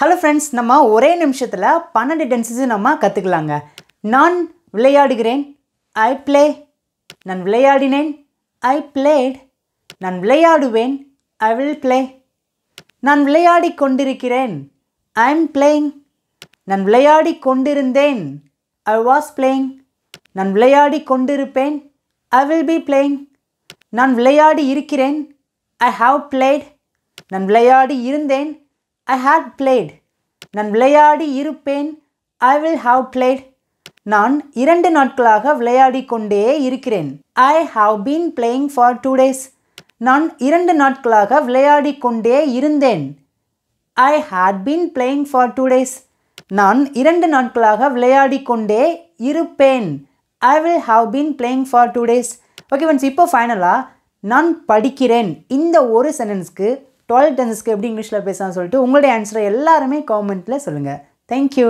Hello friends, நம்ம ஒரே நிமிஷத்தில் 12 டென்சஸ் நம்ம கற்றுக்கலாங்க. நான் விளையாடுகிறேன், ஐ ப்ளே. நான் விளையாடினேன், ஐ பிளேட். நான் விளையாடுவேன், ஐ வில் ப்ளே. நான் விளையாடி கொண்டிருக்கிறேன், ஐ எம் பிளேயிங். நான் விளையாடி கொண்டிருந்தேன், ஐ வாஸ் பிளேயிங். நான் விளையாடி கொண்டிருப்பேன், ஐ வில் பி பிளேயிங். நான் விளையாடி இருக்கிறேன், ஐ ஹாவ் பிளேட். நான் விளையாடி இருந்தேன், I had played. நான் விளையாடி இருப்பேன், I will have played. நான் 2 நாட்களாக விளையாடி கொண்டே இருக்கிறேன், I have been playing for 2 days. நான் 2 நாட்களாக விளையாடி கொண்டே இருந்தேன், I had been playing for 2 days. நான் 2 நாட்களாக விளையாடி கொண்டே இருப்பேன், I will have been playing for 2 days. Okay friends, இப்போ ஃபைனலாக நான் படிக்கிறேன் இந்த ஒரு சென்டென்ஸ்க்கு 12 டென்சஸ்க்கு எப்படி இங்கிலீஷில் பேசலாம்னு சொல்லிட்டு உங்களுடைய ஆன்சரை எல்லாருமே காமெண்ட்டில் சொல்லுங்கள். தேங்க்யூ.